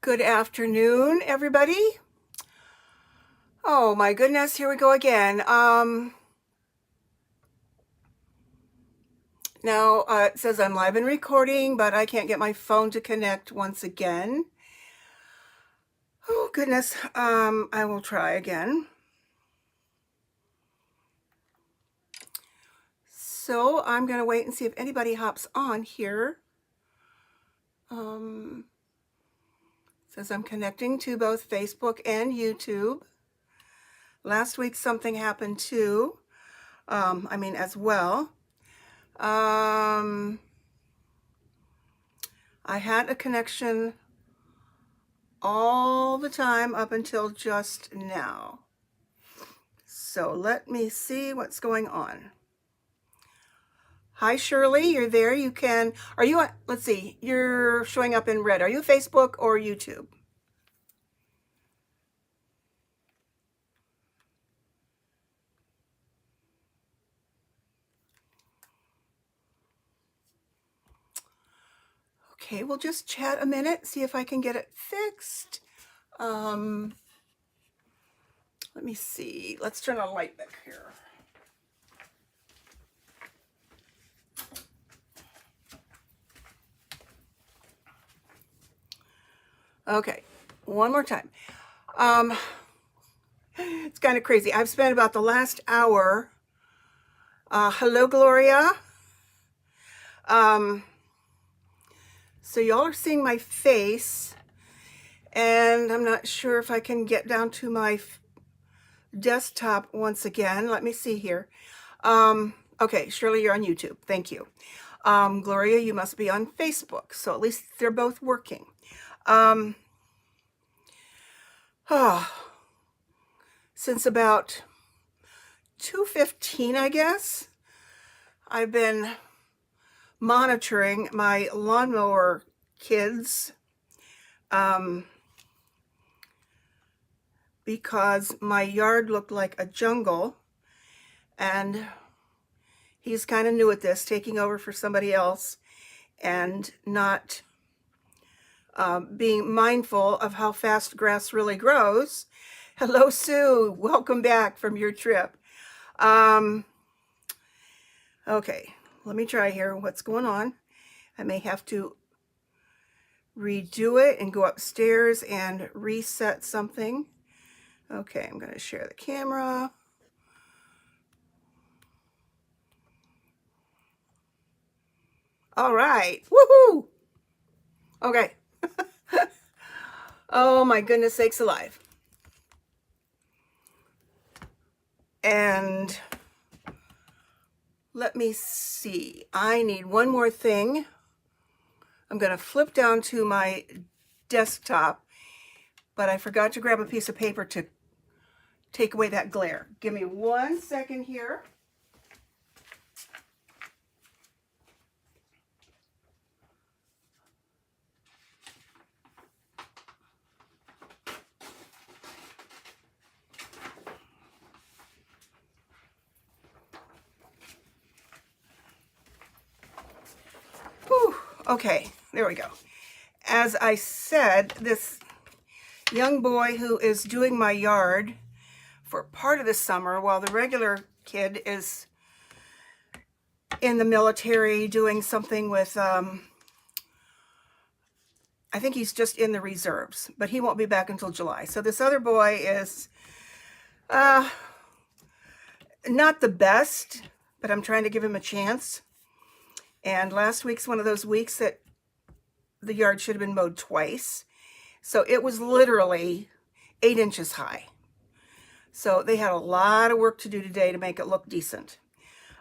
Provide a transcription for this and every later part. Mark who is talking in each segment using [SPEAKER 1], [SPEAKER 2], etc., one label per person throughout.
[SPEAKER 1] Good afternoon, everybody. Oh my goodness, here we go again. Now it says I'm live and recording, but I can't get my phone to connect once again. Oh goodness, I will try again. So I'm gonna wait and see if anybody hops on here. Says I'm connecting to both Facebook and YouTube. Last week something happened too. As well. I had a connection all the time up until just now. So let me see what's going on. Hi, Shirley, you're there. You can, are you on, let's see, you're showing up in red. Are you Facebook or YouTube? Okay, we'll just chat a minute, see if I can get it fixed. Let me see. Let's turn on light back here. Okay, one more time. It's kind of crazy. I've spent about the last hour. Hello, Gloria. So y'all are seeing my face, and I'm not sure if I can get down to my desktop once again. Let me see here. Okay, Shirley, you're on YouTube. Thank you. Gloria, you must be on Facebook. So at least they're both working. Since about 2:15, I guess, I've been monitoring my lawnmower kids because my yard looked like a jungle, and he's kind of new at this, taking over for somebody else and not being mindful of how fast grass really grows. Hello, Sue. Welcome back from your trip. Okay, let me try here. What's going on? I may have to redo it and go upstairs and reset something. Okay, I'm going to share the camera. All right. Woohoo! Okay. Oh my goodness sakes alive. And let me see. I need one more thing. I'm going to flip down to my desktop, but I forgot to grab a piece of paper to take away that glare. Give me 1 second here. Whew. Okay, there we go. As I said, this young boy who is doing my yard for part of the summer while the regular kid is in the military doing something with, I think he's just in the reserves, but he won't be back until July. So this other boy is not the best, but I'm trying to give him a chance. And last week's one of those weeks that the yard should have been mowed twice. So it was literally 8 inches high. So they had a lot of work to do today to make it look decent.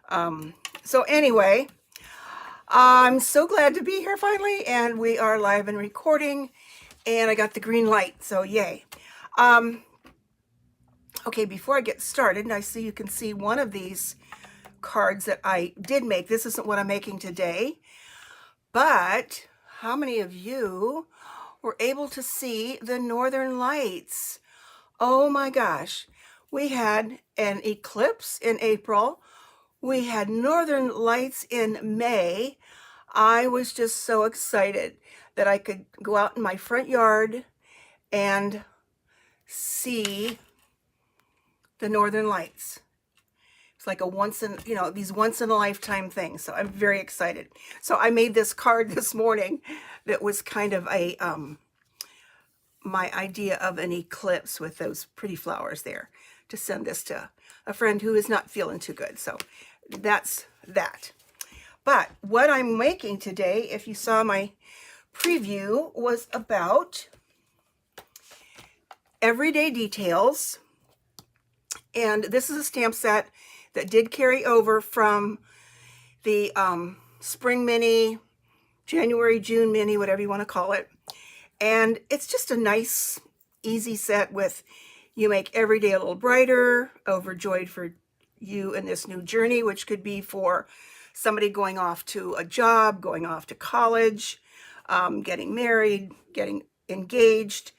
[SPEAKER 1] So anyway, I'm so glad to be here finally, and we are live and recording, and I got the green light, so yay. Okay, before I get started, and I see you can see one of these cards that I did make. This isn't what I'm making today, but how many of you were able to see the Northern Lights? Oh my gosh, we had an eclipse in April. We had Northern Lights in May. I was just so excited that I could go out in my front yard and see the Northern Lights. It's like a these once in a lifetime things. So I'm very excited. So I made this card this morning that was kind of a, my idea of an eclipse with those pretty flowers there, to send this to a friend who is not feeling too good. So that's that. But what I'm making today, if you saw my preview, was about everyday details. And this is a stamp set that did carry over from the spring mini, January, June mini, whatever you want to call it. And it's just a nice, easy set with, you make every day a little brighter, overjoyed for you in this new journey, which could be for somebody going off to a job, going off to college, getting married, getting engaged.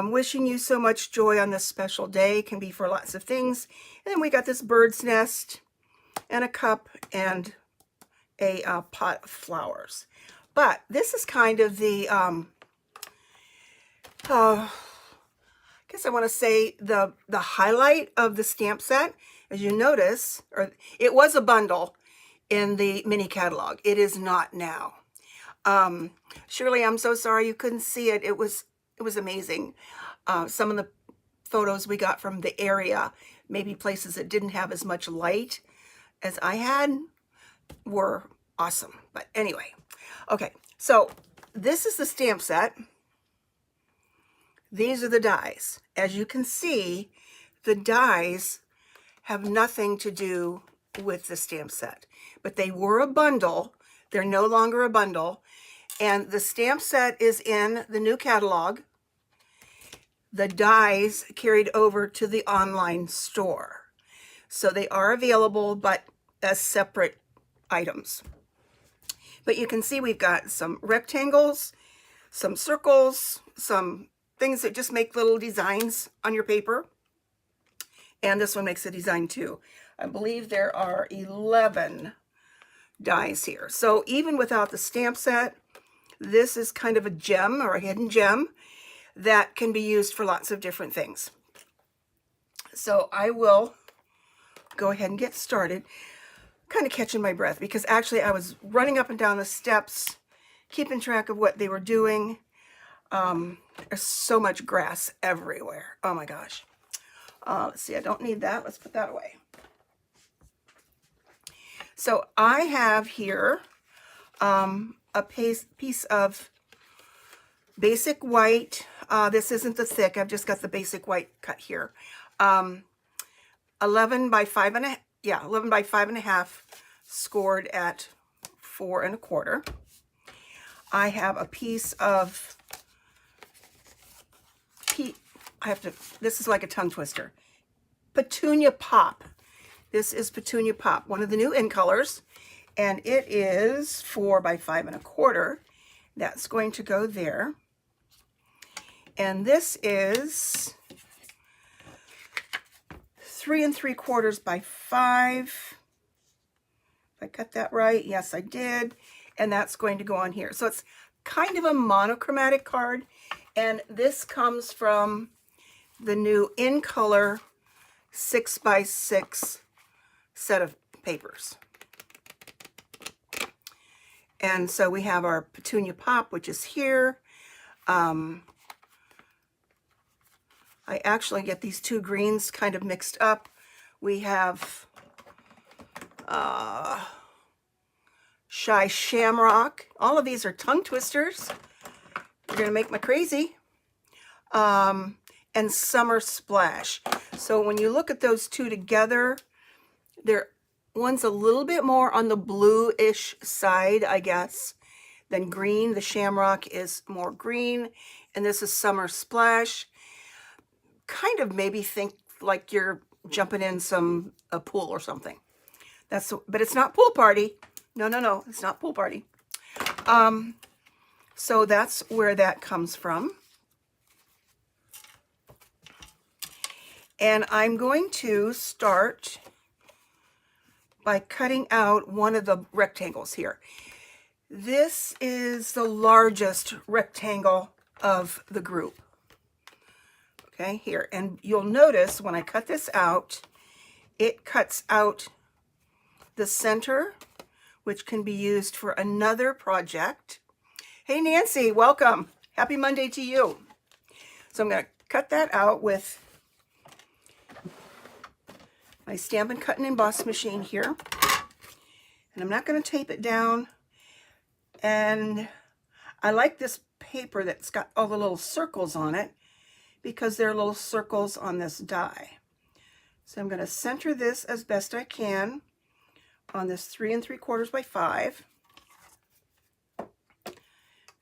[SPEAKER 1] Wishing you so much joy on this special day, can be for lots of things. And then we got this bird's nest and a cup and a pot of flowers. But this is kind of the, I guess I want to say the highlight of the stamp set. As you notice, or it was a bundle in the mini catalog. It is not now. Shirley, I'm so sorry you couldn't see it. It was amazing. Some of the photos we got from the area, maybe places that didn't have as much light as I had, were awesome. But anyway, okay, so this is the stamp set. These are the dies. As you can see, the dies have nothing to do with the stamp set, but they were a bundle. They're no longer a bundle. And the stamp set is in the new catalog. The dies carried over to the online store. So they are available, but as separate items. But you can see we've got some rectangles, some circles, some things that just make little designs on your paper. And this one makes a design too. I believe there are 11 dies here. So even without the stamp set, this is kind of a gem, or a hidden gem, that can be used for lots of different things. So I will go ahead and get started. Kind of catching my breath because actually I was running up and down the steps, keeping track of what they were doing. There's so much grass everywhere. Oh my gosh. Let's see, I don't need that. Let's put that away. So I have here a piece of basic white. This isn't the thick. I've just got the basic white cut here. 11 by 5 and a, yeah, 11 by 5.5, scored at 4 1/4. I have a piece of this is like a tongue twister. Petunia Pop. This is Petunia Pop, one of the new in colors, and it is 4 by 5 1/4. That's going to go there. And this is 3 3/4 by 5. If I cut that right, yes I did. And that's going to go on here. So it's kind of a monochromatic card. And this comes from the new in color 6 by 6 set of papers. And so we have our Petunia Pop, which is here. I actually get these two greens kind of mixed up. We have Shy Shamrock. All of these are tongue twisters. You're going to make me crazy. And Summer Splash. So when you look at those two together, one's a little bit more on the bluish side, I guess, than green. The Shamrock is more green, and this is Summer Splash. Kind of maybe think like you're jumping in a pool or something. But it's not Pool Party. No, it's not Pool Party. So that's where that comes from. And I'm going to start by cutting out one of the rectangles here. This is the largest rectangle of the group. Okay, here. And you'll notice when I cut this out, it cuts out the center, which can be used for another project. Hey, Nancy, welcome. Happy Monday to you. So I'm going to cut that out with my Stampin' Cut and Emboss machine here. And I'm not going to tape it down. And I like this paper that's got all the little circles on it because there are little circles on this die. So I'm going to center this as best I can on this 3 3/4 by 5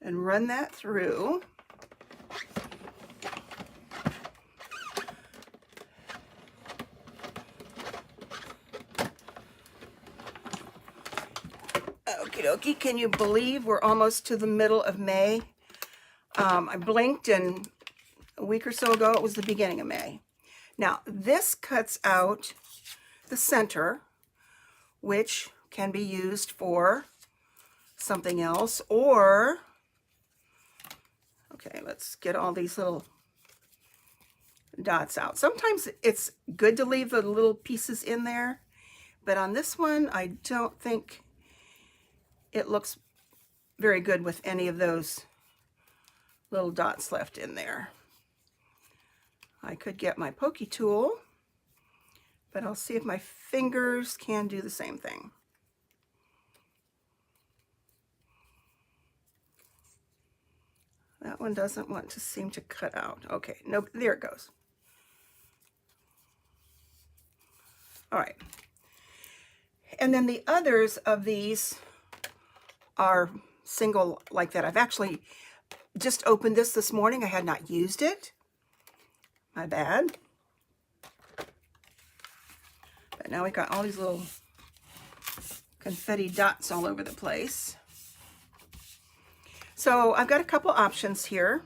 [SPEAKER 1] and run that through. Okie dokie, can you believe we're almost to the middle of May? I blinked and a week or so ago it was the beginning of May. Now this cuts out the center, which can be used for something else, or, okay, let's get all these little dots out. Sometimes it's good to leave the little pieces in there, but on this one, I don't think it looks very good with any of those little dots left in there. I could get my pokey tool, but I'll see if my fingers can do the same thing. That one doesn't want to seem to cut out. Okay, no, there it goes. All right. And then the others of these are single like that. I've actually just opened this morning. I had not used it. My bad. But now we've got all these little confetti dots all over the place. So I've got a couple options here.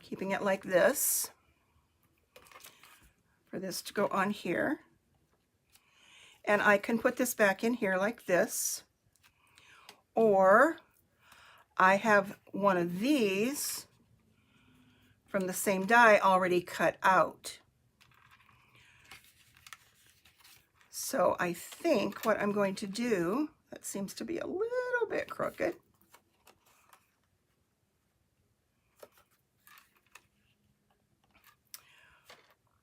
[SPEAKER 1] Keeping it like this. For this to go on here. And I can put this back in here like this. Or I have one of these from the same die already cut out. So I think what I'm going to do, that seems to be a little bit crooked.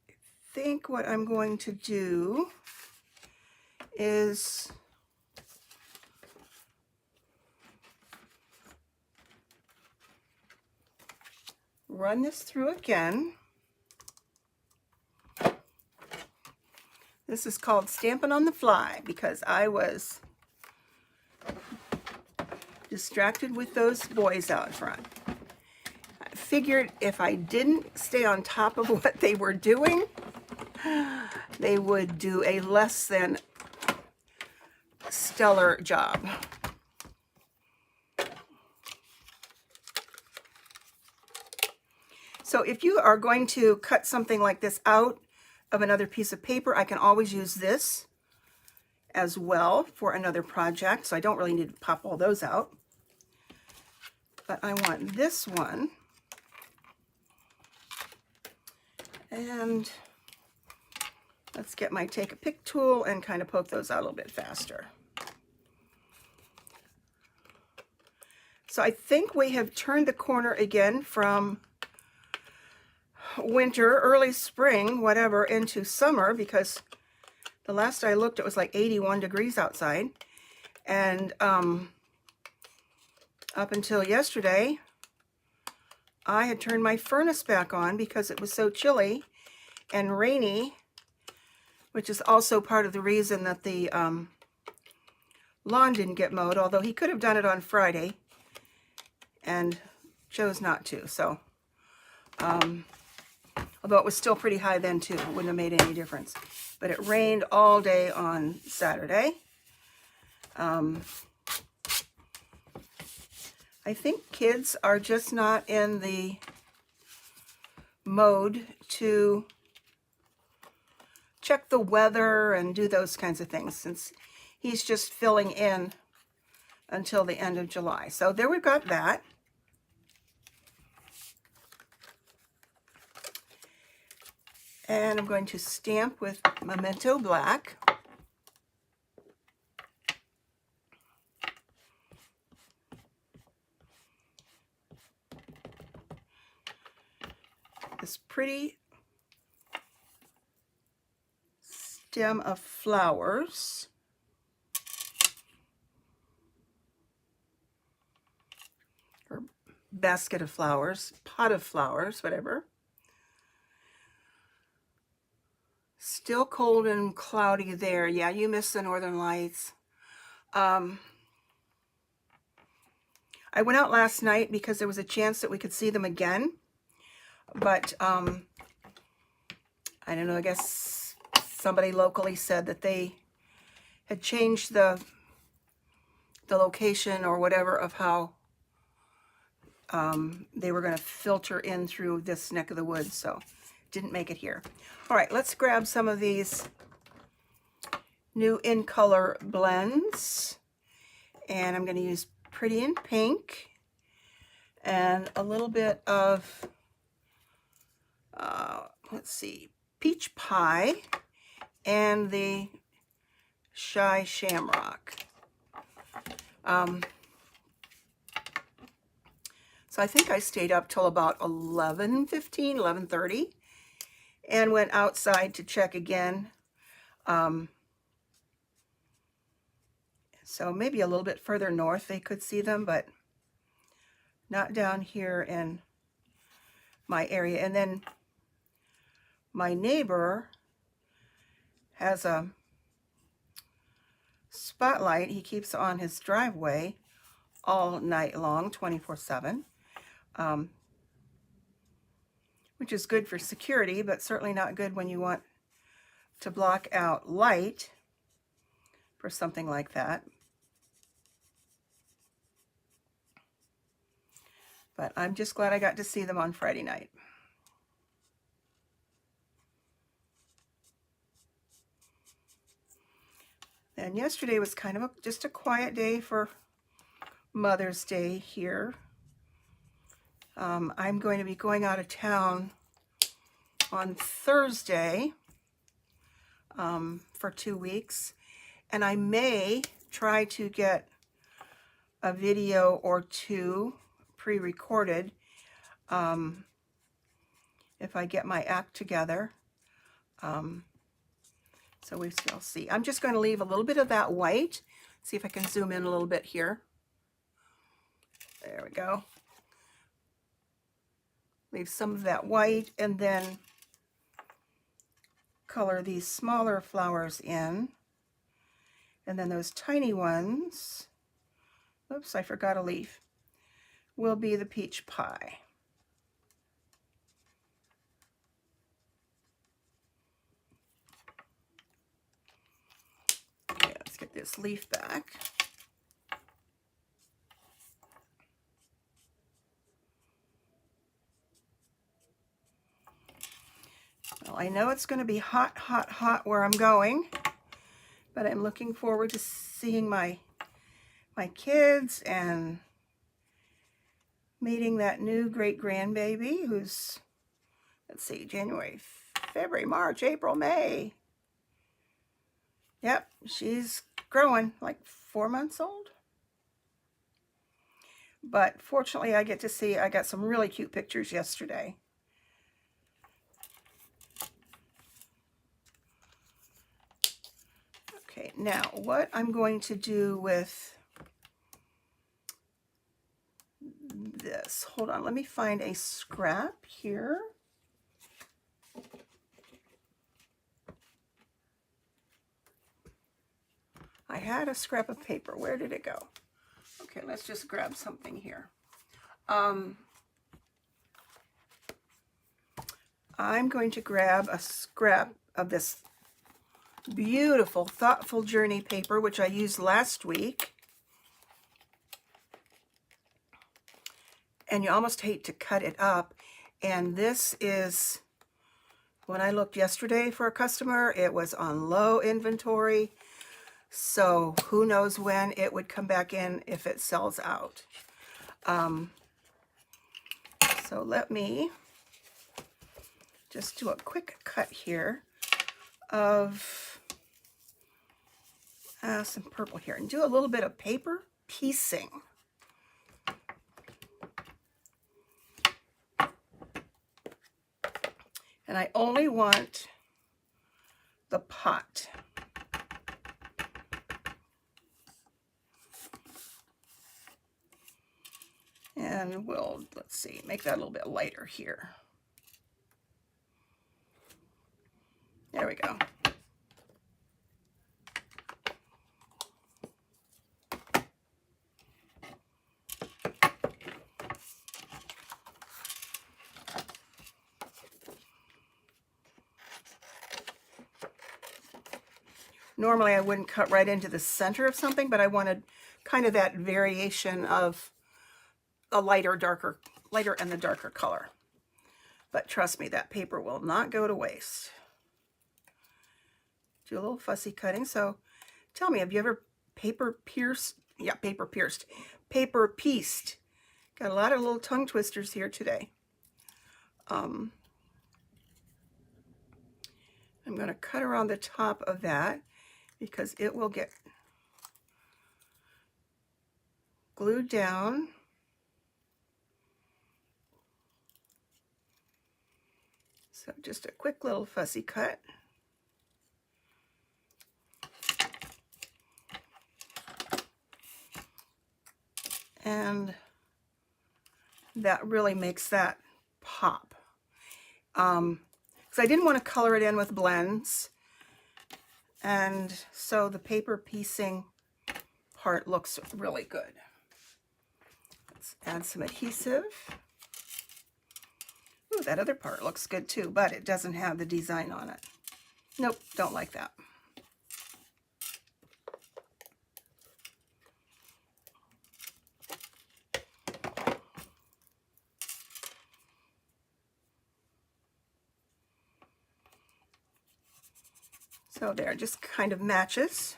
[SPEAKER 1] I think what I'm going to do is run this through again. This is called Stampin' on the Fly because I was distracted with those boys out front. I figured if I didn't stay on top of what they were doing, they would do a less than stellar job. So if you are going to cut something like this out of another piece of paper, I can always use this as well for another project. So I don't really need to pop all those out. But I want this one. And let's get my take a pick tool and kind of poke those out a little bit faster. So I think we have turned the corner again from winter, early spring, whatever, into summer, because the last I looked it was like 81 degrees outside. And up until yesterday, I had turned my furnace back on because it was so chilly and rainy, which is also part of the reason that the lawn didn't get mowed, although he could have done it on Friday and chose not to. So although it was still pretty high then too, it wouldn't have made any difference. But it rained all day on Saturday. I think kids are just not in the mode to check the weather and do those kinds of things, since he's just filling in until the end of July. So there we've got that. And I'm going to stamp with Memento Black. This pretty stem of flowers. Or basket of flowers, pot of flowers, whatever. Still cold and cloudy there. Yeah, you missed the northern lights. I went out last night because there was a chance that we could see them again. But I don't know, I guess somebody locally said that they had changed the location or whatever of how they were going to filter in through this neck of the woods, so didn't make it here. All right, let's grab some of these new in color blends, and I'm going to use Pretty in Pink and a little bit of let's see, Peach Pie and the Shy Shamrock. So I think I stayed up till about 11:15, 11:30, and went outside to check again. So maybe a little bit further north they could see them, but not down here in my area. And then my neighbor has a spotlight he keeps on his driveway all night long, 24/7. Which is good for security, but certainly not good when you want to block out light for something like that. But I'm just glad I got to see them on Friday night. And yesterday was kind of just a quiet day for Mother's Day here. I'm going to be going out of town on Thursday for 2 weeks, and I may try to get a video or two pre-recorded if I get my act together. So we shall see. I'm just going to leave a little bit of that white. See if I can zoom in a little bit here. There we go. Leave some of that white and then color these smaller flowers in. And then those tiny ones, oops, I forgot a leaf, will be the Peach Pie. Okay, let's get this leaf back. Well, I know it's going to be hot, hot, hot where I'm going, but I'm looking forward to seeing my kids and meeting that new great-grandbaby who's, let's see, January, February, March, April, May. Yep, she's growing, like 4 months old. But fortunately, I got some really cute pictures yesterday. Okay, now what I'm going to do with this, hold on, let me find a scrap here. I had a scrap of paper. Where did it go? Okay, let's just grab something here. I'm going to grab a scrap of this beautiful Thoughtful Journey paper, which I used last week. And you almost hate to cut it up. And this is, when I looked yesterday for a customer, it was on low inventory. So who knows when it would come back in if it sells out. So let me just do a quick cut here of some purple here and do a little bit of paper piecing. And I only want the pot. And we'll, let's see, make that a little bit lighter here. There we go. Normally I wouldn't cut right into the center of something, but I wanted kind of that variation of a lighter and the darker color. But trust me, that paper will not go to waste. Do a little fussy cutting. So tell me, have you ever paper pieced? Got a lot of little tongue twisters here today. I'm going to cut around the top of that because it will get glued down. So just a quick little fussy cut. And that really makes that pop. Because I didn't want to color it in with blends. And so the paper piecing part looks really good. Let's add some adhesive. Ooh, that other part looks good too, but it doesn't have the design on it. Nope, don't like that. So there, just kind of matches.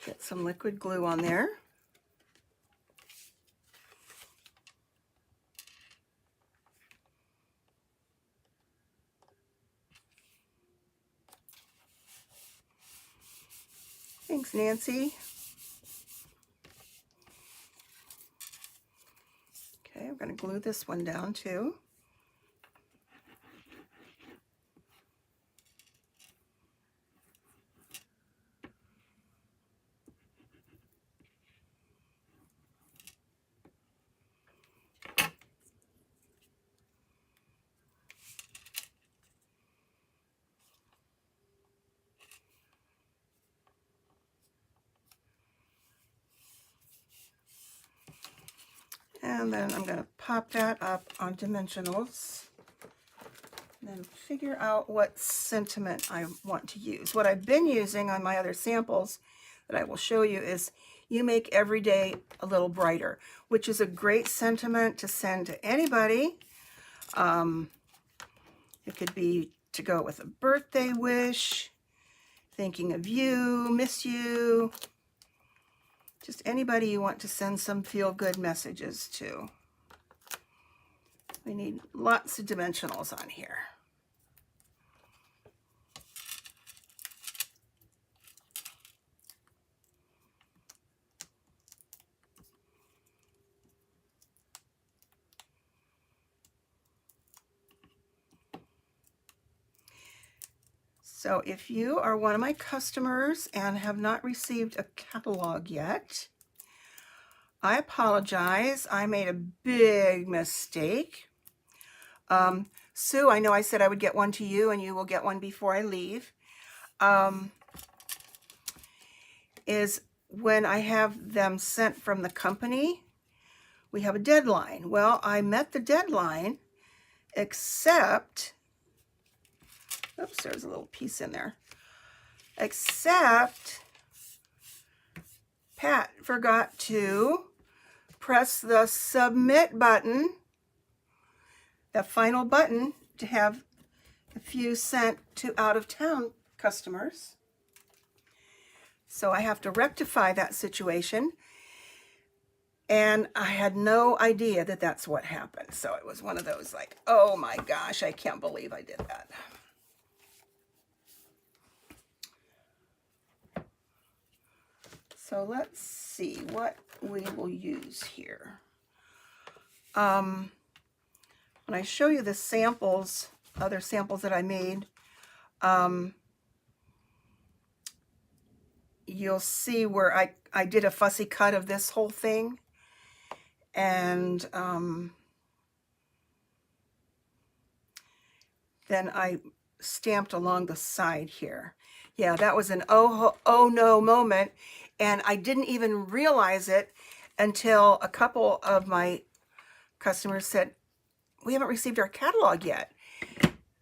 [SPEAKER 1] Get some liquid glue on there. Thanks, Nancy. Okay, I'm going to glue this one down too. And then I'm going to pop that up on dimensionals and then figure out what sentiment I want to use. What I've been using on my other samples that I will show you is "You make every day a little brighter," which is a great sentiment to send to anybody. It could be to go with a birthday wish, thinking of you, miss you, just anybody you want to send some feel-good messages to. We need lots of dimensionals on here. So if you are one of my customers and have not received a catalog yet, I apologize. I made a big mistake. Sue, I know I said I would get one to you and you will get one before I leave. Is when I have them sent from the company, we have a deadline. Well, I met the deadline, except, oops, there's a little piece in there, except Pat forgot to press the submit button, the final button, to have a few sent to out-of-town customers. So I have to rectify that situation. And I had no idea that that's what happened. So it was one of those like, oh my gosh, I can't believe I did that. So let's see what we will use here. When I show you the samples, other samples that I made, you'll see where I did a fussy cut of this whole thing. And then I stamped along the side here. Yeah, that was an oh no moment. And I didn't even realize it until a couple of my customers said, we haven't received our catalog yet.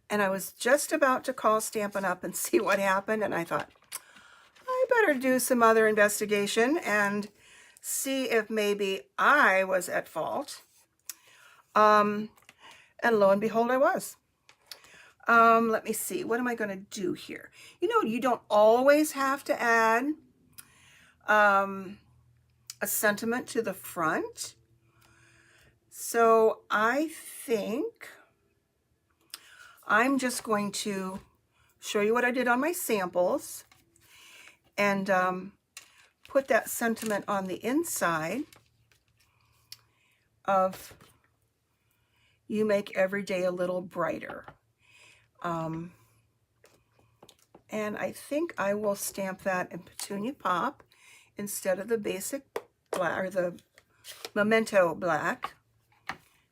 [SPEAKER 1] And I was just about to call Stampin' Up! And see what happened. And I thought, I better do some other investigation and see if maybe I was at fault. And lo and behold, I was. Let me see. What am I going to do here? You know, you don't always have to add a sentiment to the front. So I think I'm just going to show you what I did on my samples and put that sentiment on the inside of "You make every day a little brighter." And I think I will stamp that in Petunia Pop instead of the basic black or the Memento black.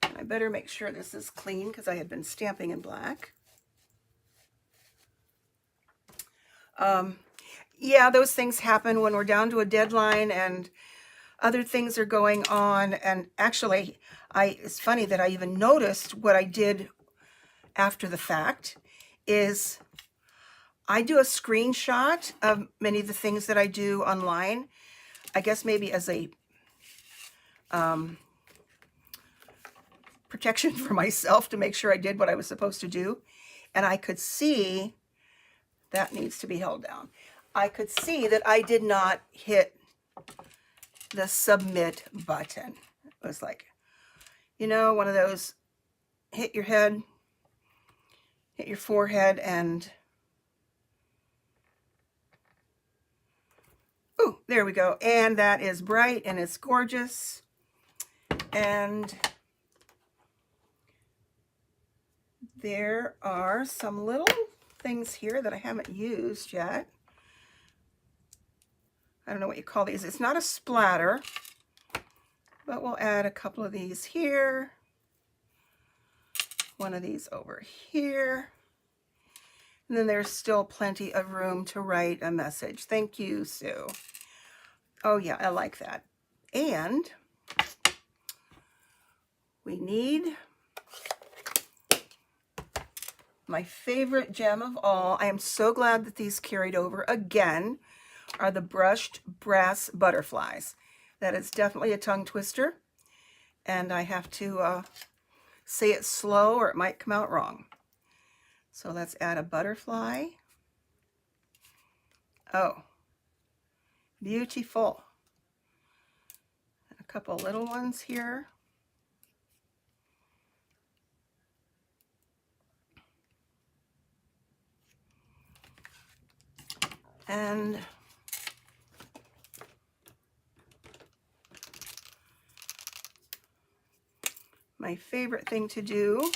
[SPEAKER 1] And I better make sure this is clean because I had been stamping in black. Yeah, those things happen when we're down to a deadline and other things are going on. And actually, it's funny that I even noticed what I did after the fact is I do a screenshot of many of the things that I do online, I guess maybe as a protection for myself to make sure I did what I was supposed to do. And I could see that needs to be held down. I could see that I did not hit the submit button. It was like, you know, one of those hit your head, hit your forehead, and ooh, there we go. And that is bright and it's gorgeous. And there are some little things here that I haven't used yet. I don't know what you call these. It's not a splatter, but we'll add a couple of these here. One of these over here. And then there's still plenty of room to write a message. Thank you, Sue. Oh yeah, I like that. And we need my favorite gem of all. I am so glad that these carried over again, are the brushed brass butterflies. That is definitely a tongue twister, and I have to say it slow or it might come out wrong. So let's add a butterfly. Oh, beautiful. A couple little ones here. And my favorite thing to do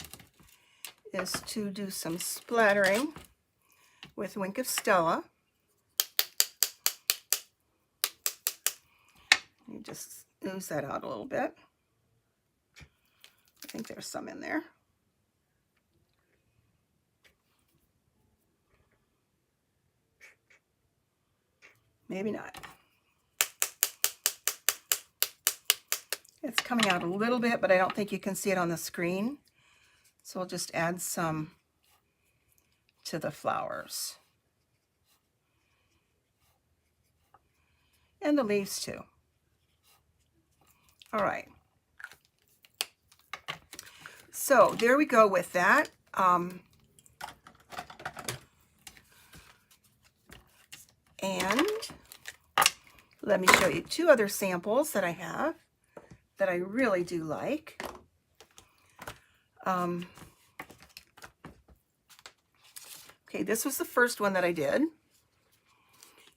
[SPEAKER 1] is to do some splattering with Wink of Stella. You just ooze that out a little bit. I think there's some in there. Maybe not. It's coming out a little bit, but I don't think you can see it on the screen. So we'll just add some to the flowers. And the leaves too. All right. So there we go with that. And let me show you two other samples that I have that I really do like. Okay, this was the first one that I did.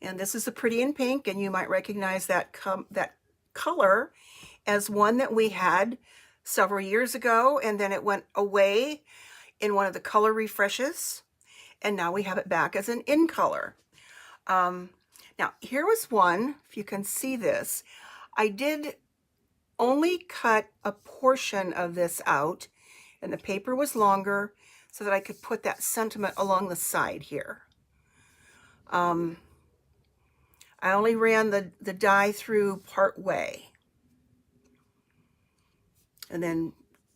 [SPEAKER 1] And this is a Pretty in Pink, and you might recognize that color as one that we had several years ago, and then it went away in one of the color refreshes, and now we have it back as an in color. Now, here was one, if you can see this. I did only cut a portion of this out, and the paper was longer so that I could put that sentiment along the side here. I only ran the die through part way and then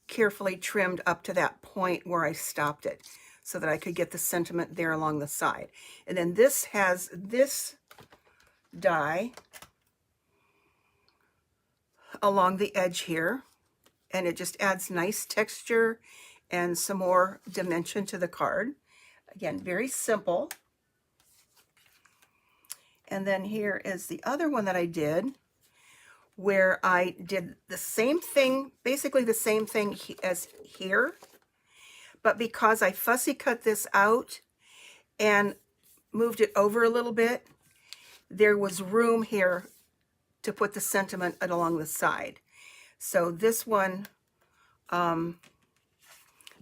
[SPEAKER 1] carefully trimmed up to that point where I stopped it so that I could get the sentiment there along the side. And then this has this die along the edge here, and it just adds nice texture and some more dimension to the card. Again, very simple. And then here is the other one that I did, where I did the same thing, basically the same thing as here, but because I fussy cut this out and moved it over a little bit, there was room here to put the sentiment along the side. So this one,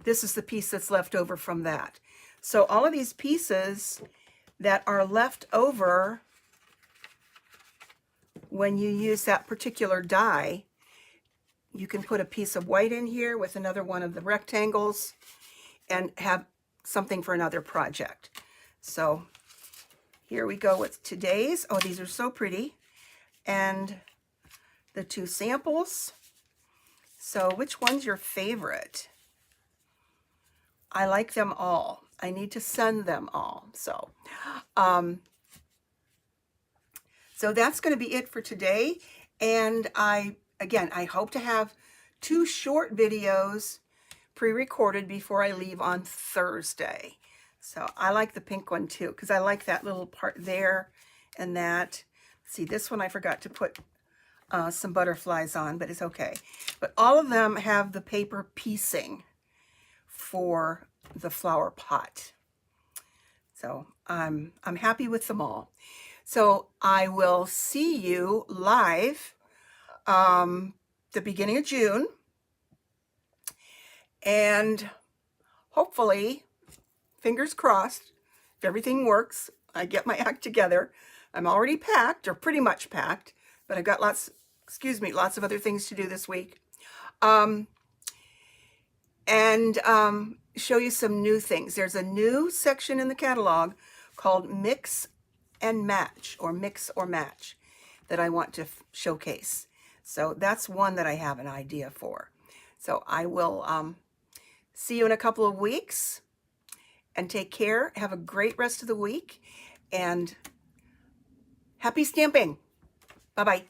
[SPEAKER 1] this is the piece that's left over from that. So all of these pieces that are left over when you use that particular die, you can put a piece of white in here with another one of the rectangles and have something for another project. So here we go with today's. Oh, these are so pretty. And the two samples. So which one's your favorite? I like them all. I need to send them all. So that's going to be it for today. And I hope to have 2 short videos pre-recorded before I leave on Thursday. So I like the pink one too, because I like that little part there and that. See, this one I forgot to put some butterflies on, but it's okay. But all of them have the paper piecing for the flower pot. So I'm happy with them all. So I will see you live the beginning of June, and hopefully, fingers crossed, if everything works, I get my act together. I'm already packed, or pretty much packed, but I've got lots of other things to do this week. Show you some new things. There's a new section in the catalog called Mix and Match, or Mix or Match, that I want to showcase. So that's one that I have an idea for. So I will see you in a couple of weeks, and take care. Have a great rest of the week, and happy stamping. Bye-bye.